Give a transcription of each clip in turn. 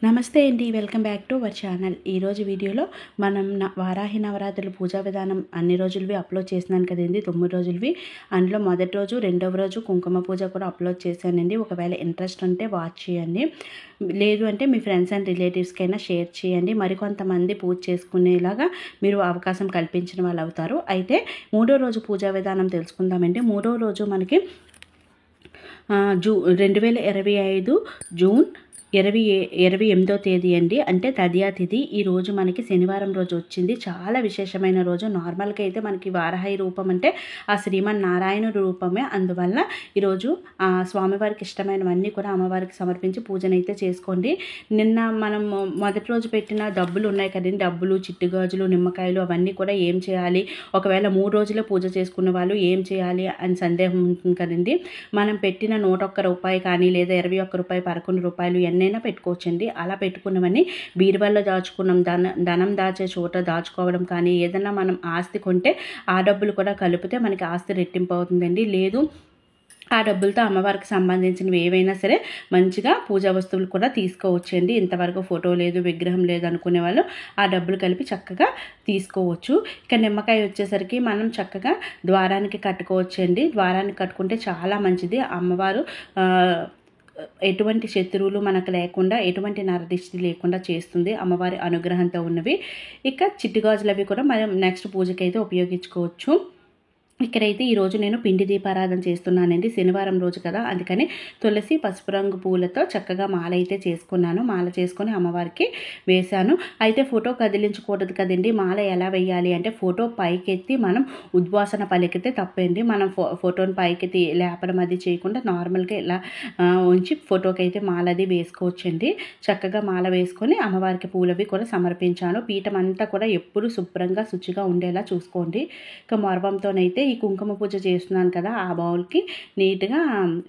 నమస్తే అండి, welcome back to our channel. ఈరోజు వీడియోలో మనం వారాహి నవరాత్రులు పూజా విధానం అన్ని రోజులవి అప్లోడ్ చేసినాను కదండి, 9 రోజులవి. అందులో మొదటి రోజు, రెండవ రోజు కుంకుమ పూజ కూడా అప్లోడ్ చేశానండి. ఒకవేళ ఇంట్రెస్ట్ ఉంటే వాచ్ చేయండి, లేదు అంటే మీ ఫ్రెండ్స్ అండ్ రిలేటివ్స్కైనా షేర్ చేయండి. మరికొంతమంది పూజ చేసుకునేలాగా మీరు అవకాశం కల్పించిన వాళ్ళు అవుతారు. అయితే మూడో రోజు పూజా విధానం తెలుసుకుందామండి. మూడో రోజు మనకి 2025 జూన్ 28వ తేదీ అండి, అంటే తదియా తిథి. ఈ రోజు మనకి శనివారం రోజు వచ్చింది. చాలా విశేషమైన రోజు. నార్మల్గా అయితే మనకి వారాహి రూపం అంటే ఆ శ్రీమన్నారాయణుడి రూపమే. అందువల్ల ఈరోజు ఆ స్వామివారికి ఇష్టమైనవన్నీ కూడా అమ్మవారికి సమర్పించి పూజనైతే చేసుకోండి. నిన్న మనం మొదటి రోజు పెట్టిన డబ్బులు ఉన్నాయి కదండి, డబ్బులు, చిట్టుగాజులు, నిమ్మకాయలు అవన్నీ కూడా ఏం చేయాలి, ఒకవేళ 3 రోజులే పూజ చేసుకున్న వాళ్ళు ఏం చేయాలి అని సందేహం ఉంటుంది కదండి. మనం పెట్టిన 101 రూపాయి కానీ లేదా 21 రూపాయి, 11 రూపాయలు ఎన్నైనా పెట్టుకోవచ్చండి. అలా పెట్టుకున్నవన్నీ బీరువాలో దాచుకున్నాం, ధనం దాచే చోట దాచుకోవడం కానీ, ఏదైనా మనం ఆస్తి కొంటే ఆ డబ్బులు కూడా కలిపితే మనకి ఆస్తి రెట్టింపు అవుతుందండి. లేదు ఆ డబ్బులతో అమ్మవారికి సంబంధించినవి ఏవైనా సరే మంచిగా పూజా వస్తువులు కూడా తీసుకోవచ్చండి. ఇంతవరకు ఫోటో లేదు, విగ్రహం లేదు అనుకునే వాళ్ళు ఆ డబ్బులు కలిపి చక్కగా తీసుకోవచ్చు. ఇక నిమ్మకాయ వచ్చేసరికి మనం చక్కగా ద్వారానికి కట్టుకోవచ్చండి. ద్వారానికి కట్టుకుంటే చాలా మంచిది. అమ్మవారు ఎటువంటి శత్రువులు మనకు లేకుండా, ఎటువంటి నరదిష్టి లేకుండా చేస్తుంది అమ్మవారి అనుగ్రహంతో ఉన్నవి. ఇక చిట్టుగాజులు అవి కూడా మనం నెక్స్ట్ పూజకి అయితే ఉపయోగించుకోవచ్చు. ఇక్కడైతే ఈరోజు నేను పిండి దీపారాధన చేస్తున్నానండి. శనివారం రోజు కదా, అందుకని తులసి, పసుపు రంగు పూలతో చక్కగా మాల అయితే చేసుకున్నాను. మాల చేసుకొని అమ్మవారికి వేశాను. అయితే ఫోటో కదిలించకూడదు కదండి. మాల ఎలా వేయాలి అంటే, ఫోటో పైకెత్తి మనం ఉద్వాసన పలికితే తప్పండి. మనం ఫోటోని పైకెత్తి లేపడం అది చేయకుండా నార్మల్గా ఇలా ఉంచి ఫోటోకి అయితే మాల అది వేసుకోవచ్చండి. చక్కగా మాల వేసుకొని అమ్మవారికి పూలవి కూడా సమర్పించాను. పీఠం అంతా కూడా ఎప్పుడు శుభ్రంగా శుచిగా ఉండేలా చూసుకోండి. ఇక మర్వంతోనైతే ఈ కుంకుమ పూజ చేస్తున్నాను కదా, ఆ బౌల్కి నీట్గా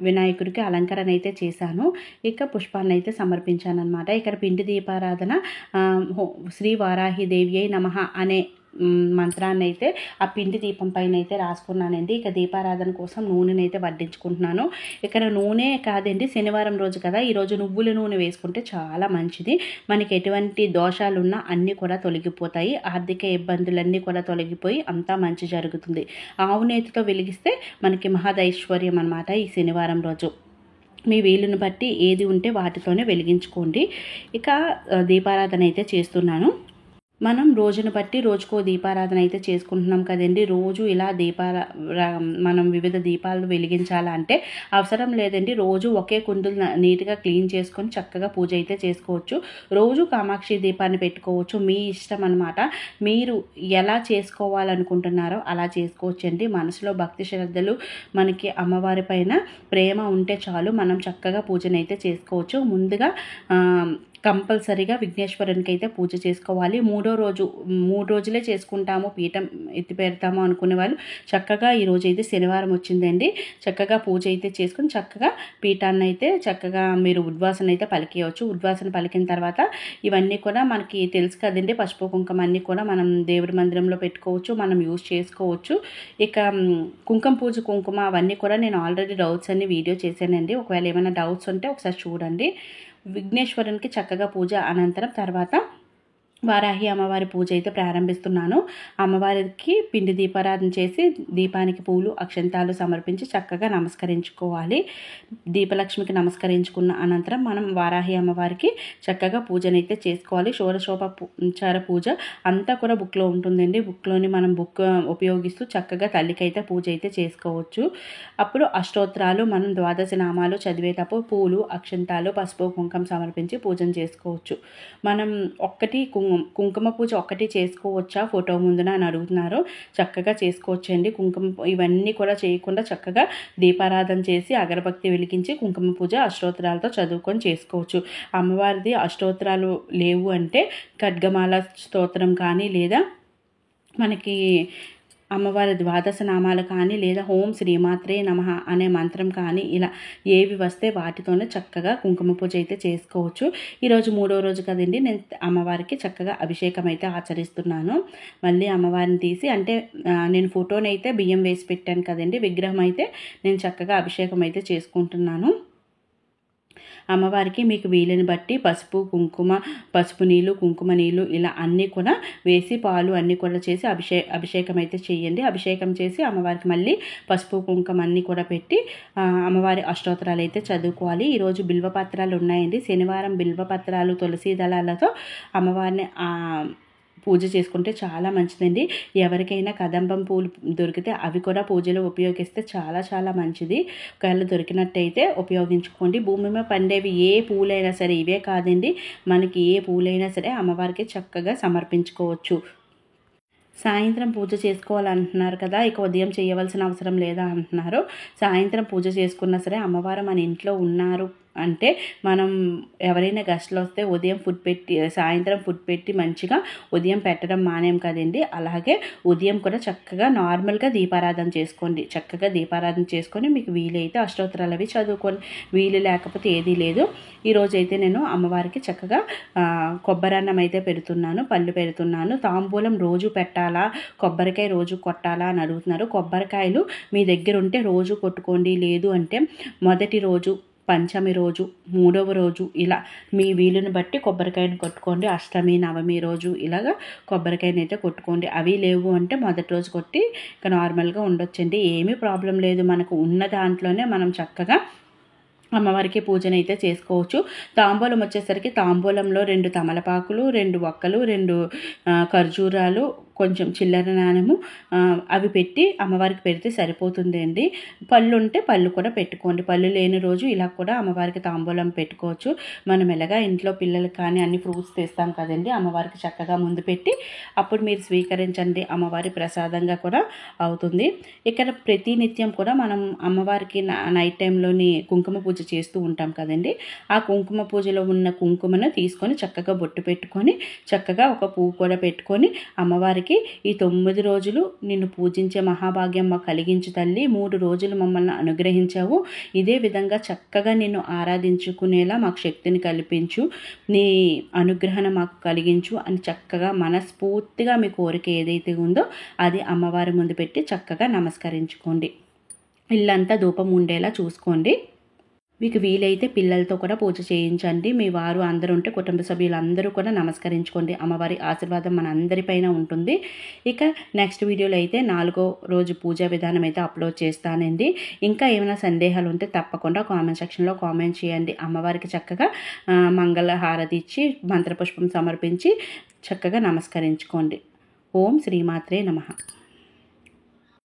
వినాయకుడికి అలంకరణ అయితే చేశాను. ఇక పుష్పాన్ని అయితే సమర్పించాను అనమాట. ఇక్కడ పిండి దీపారాధన శ్రీ వారాహి దేవి అయి నమః అనే మంత్రాన్ని అయితే ఆ పిండి దీపం పైన అయితే రాసుకున్నానండి. ఇక దీపారాధన కోసం నూనెని అయితే వడ్డించుకుంటున్నాను. ఇక్కడ నూనె కాదండి, శనివారం రోజు కదా, ఈరోజు నువ్వుల నూనె వేసుకుంటే చాలా మంచిది. మనకి ఎటువంటి దోషాలున్నా అన్నీ కూడా తొలగిపోతాయి. ఆర్థిక ఇబ్బందులన్నీ కూడా తొలగిపోయి అంతా మంచి జరుగుతుంది. ఆవు నేతితో వెలిగిస్తే మనకి మహదైశ్వర్యం అన్నమాట. ఈ శనివారం రోజు మీ వీలుని బట్టి ఏది ఉంటే వాటితోనే వెలిగించుకోండి. ఇక దీపారాధన అయితే చేస్తున్నాను. మనం రోజును బట్టి రోజుకో దీపారాధన అయితే చేసుకుంటున్నాం కదండి. రోజు ఇలా మనం వివిధ దీపాలు వెలిగించాలంటే అవసరం లేదండి. రోజు ఒకే కుందులు నీట్గా క్లీన్ చేసుకొని చక్కగా పూజ అయితే చేసుకోవచ్చు. రోజు కామాక్షి దీపాన్ని పెట్టుకోవచ్చు. మీ ఇష్టం అన్నమాట. మీరు ఎలా చేసుకోవాలనుకుంటున్నారో అలా చేసుకోవచ్చండి. మనసులో భక్తి శ్రద్ధలు, మనకి అమ్మవారి పైన ప్రేమ ఉంటే చాలు, మనం చక్కగా పూజనైతే చేసుకోవచ్చు. ముందుగా కంపల్సరీగా విఘ్నేశ్వరునికి అయితే పూజ చేసుకోవాలి. 3వ రోజు 3 రోజులే చేసుకుంటాము, పీఠం ఎత్తి పెడతాము అనుకునే వాళ్ళు చక్కగా ఈరోజు అయితే శనివారం వచ్చిందండి, చక్కగా పూజ అయితే చేసుకుని చక్కగా పీఠాన్ని అయితే చక్కగా మీరు ఉద్వాసన అయితే పలికేయవచ్చు. ఉద్వాసన పలికిన తర్వాత ఇవన్నీ కూడా మనకి తెలుసు కదండి, పసుపు కుంకుమ అన్నీ కూడా మనం దేవుడి మందిరంలో పెట్టుకోవచ్చు, మనం యూజ్ చేసుకోవచ్చు. ఇక కుంకుమ పూజ, కుంకుమ అవన్నీ కూడా నేను ఆల్రెడీ డౌట్స్ అన్ని వీడియో చేశానండి. ఒకవేళ ఏమైనా డౌట్స్ ఉంటే ఒకసారి చూడండి. విఘ్నేశ్వరునికి చక్కగా పూజ అనంతరం తర్వాత వారాహి అమ్మవారి పూజ అయితే ప్రారంభిస్తున్నాను. అమ్మవారికి పిండి దీపారాధన చేసి దీపానికి పూలు, అక్షంతాలు సమర్పించి చక్కగా నమస్కరించుకోవాలి. దీపలక్ష్మికి అనంతరం మనం వారాహి అమ్మవారికి చక్కగా పూజనైతే చేసుకోవాలి. షోడశోపచార పూజ అంతా కూడా బుక్లో ఉంటుందండి. బుక్లోని మనం బుక్ ఉపయోగిస్తూ చక్కగా తల్లికైతే పూజ అయితే చేసుకోవచ్చు. అప్పుడు అష్టోత్తరాలు, మనం 12 నామాలు చదివేటప్పుడు పూలు, అక్షంతాలు, పసుపు కుంకుమ సమర్పించి పూజను చేసుకోవచ్చు. మనం కుంకుమ పూజ ఒక్కటి చేసుకోవచ్చా ఫోటో ముందున అని అడుగుతున్నారు. చక్కగా చేసుకోవచ్చండి. కుంకుమ ఇవన్నీ కూడా చేయకుండా చక్కగా దీపారాధన చేసి అగరబత్తి వెలిగించి కుంకుమ పూజ అష్టోత్తరాలతో చదువుకొని చేసుకోవచ్చు. అమ్మవారిది అష్టోత్తరాలు లేవు అంటే ఖడ్గమాల స్తోత్రం కానీ, లేదా మనకి అమ్మవారి 12 నామాలు కానీ, లేదా ఓం శ్రీమాత్రే నమః అనే మంత్రం కానీ, ఇలా ఏవి వస్తే వాటితోనే చక్కగా కుంకుమ పూజ అయితే చేసుకోవచ్చు. ఈరోజు 3వ రోజు కదండి, నేను అమ్మవారికి చక్కగా అభిషేకం అయితే ఆచరిస్తున్నాను. మళ్ళీ అమ్మవారిని తీసి, అంటే నేను ఫోటోని అయితే బియ్యం వేసి పెట్టాను కదండి, విగ్రహం అయితే నేను చక్కగా అభిషేకం అయితే చేసుకుంటున్నాను. అమ్మవారికి మీకు వీలుని బట్టి పసుపు నీళ్ళు, కుంకుమ నీళ్ళు ఇలా అన్నీ కూడా వేసి పాలు అన్నీ కూడా చేసి అభిషేకం అయితే చేయండి. అభిషేకం చేసి అమ్మవారికి మళ్ళీ పసుపు కుంకుమ అన్నీ కూడా పెట్టి అమ్మవారి అష్టోత్తరాలు అయితే చదువుకోవాలి. ఈరోజు బిల్వపత్రాలు ఉన్నాయండి. శనివారం బిల్వపత్రాలు, తులసి దళాలతో అమ్మవారిని పూజ చేసుకుంటే చాలా మంచిదండి. ఎవరికైనా కదంబం పూలు దొరికితే అవి కూడా పూజలో ఉపయోగిస్తే చాలా చాలా మంచిది. ఒకవేళ దొరికినట్టయితే ఉపయోగించుకోండి. భూమి మీద పండేవి ఏ పూలైనా సరే, ఇవే కాదండి, మనకి ఏ పూలైనా సరే అమ్మవారికి చక్కగా సమర్పించుకోవచ్చు. సాయంత్రం పూజ చేసుకోవాలంటున్నారు కదా, ఇక ఉదయం చేయవలసిన అవసరం లేదా అంటున్నారు. సాయంత్రం పూజ చేసుకున్నా సరే అమ్మవారు మన ఇంట్లో ఉన్నారు అంటే మనం ఎవరైనా గెస్ట్లు వస్తే సాయంత్రం ఫుడ్ పెట్టి మంచిగా ఉదయం పెట్టడం మానేం కదండి. అలాగే ఉదయం కూడా చక్కగా నార్మల్గా దీపారాధన చేసుకోండి. చక్కగా దీపారాధన చేసుకొని మీకు వీలైతే అష్టోత్తరాలు అవి చదువుకొని, వీలు లేకపోతే ఏదీ లేదు. ఈరోజు అయితే నేను అమ్మవారికి చక్కగా కొబ్బరన్నం అయితే పెడుతున్నాను, పళ్ళు పెడుతున్నాను. తాంబూలం రోజు పెట్టాలా, కొబ్బరికాయ రోజు కొట్టాలా అని అడుగుతున్నారు. కొబ్బరికాయలు మీ దగ్గర ఉంటే రోజు కొట్టుకోండి, లేదు అంటే మొదటి రోజు, పంచమి రోజు, మూడవ రోజు ఇలా మీ వీలుని బట్టి కొబ్బరికాయను కొట్టుకోండి. అష్టమి, నవమి రోజు ఇలాగా కొబ్బరికాయను అయితే కొట్టుకోండి. అవి లేవు అంటే మొదటి రోజు కొట్టి ఇక నార్మల్గా ఉండొచ్చండి. ఏమీ ప్రాబ్లం లేదు. మనకు ఉన్న దాంట్లోనే మనం చక్కగా అమ్మవారికి పూజనైతే చేసుకోవచ్చు. తాంబూలం వచ్చేసరికి తాంబూలంలో 2 తమలపాకులు, 2 వక్కలు, 2 ఖర్జూరాలు, కొంచెం చిల్లర నాణెము అవి పెట్టి అమ్మవారికి పెడితే సరిపోతుంది అండి. పళ్ళు ఉంటే పళ్ళు కూడా పెట్టుకోండి. పళ్ళు లేని రోజు ఇలా కూడా అమ్మవారికి తాంబూలం పెట్టుకోవచ్చు. మనం ఎలాగా ఇంట్లో పిల్లలకి కానీ అన్ని ఫ్రూట్స్ తెస్తాం కదండి, అమ్మవారికి చక్కగా ముందు పెట్టి అప్పుడు మీరు స్వీకరించండి. అమ్మవారి ప్రసాదంగా కూడా అవుతుంది. ఇక్కడ ప్రతి నిత్యం కూడా మనం అమ్మవారికి నైట్ టైంలోని కుంకుమ పూజ చేస్తూ ఉంటాం కదండి. ఆ కుంకుమ పూజలో ఉన్న కుంకుమను తీసుకొని చక్కగా బొట్టు పెట్టుకొని చక్కగా ఒక పువ్వు కూడా పెట్టుకొని అమ్మవారికి ఈ 9 రోజులు నిన్ను పూజించే మహాభాగ్యం మాకు కలిగించు తల్లి, 3 రోజులు మమ్మల్ని అనుగ్రహించావు, ఇదే విధంగా చక్కగా నిన్ను ఆరాధించుకునేలా మాకు శక్తిని కల్పించు, నీ అనుగ్రహణ మాకు కలిగించు అని చక్కగా మనస్ఫూర్తిగా మీ కోరిక ఏదైతే ఉందో అది అమ్మవారి ముందు పెట్టి చక్కగా నమస్కరించుకోండి. ఇల్లంతా ధూపం ఉండేలా చూసుకోండి. మీకు వీలైతే పిల్లలతో కూడా పూజ చేయించండి. మీ వారు అందరూ ఉంటే కుటుంబ సభ్యులందరూ కూడా నమస్కరించుకోండి. అమ్మవారి ఆశీర్వాదం మన అందరిపైన ఉంటుంది. ఇక నెక్స్ట్ వీడియోలో అయితే 4వ రోజు పూజా విధానం అయితే అప్లోడ్ చేస్తానండి. ఇంకా ఏమైనా సందేహాలు ఉంటే తప్పకుండా కామెంట్ సెక్షన్లో కామెంట్ చేయండి. అమ్మవారికి చక్కగా మంగళ హారతి ఇచ్చి మంత్రపుష్పం సమర్పించి చక్కగా నమస్కరించుకోండి. ఓం శ్రీమాత్రే నమః.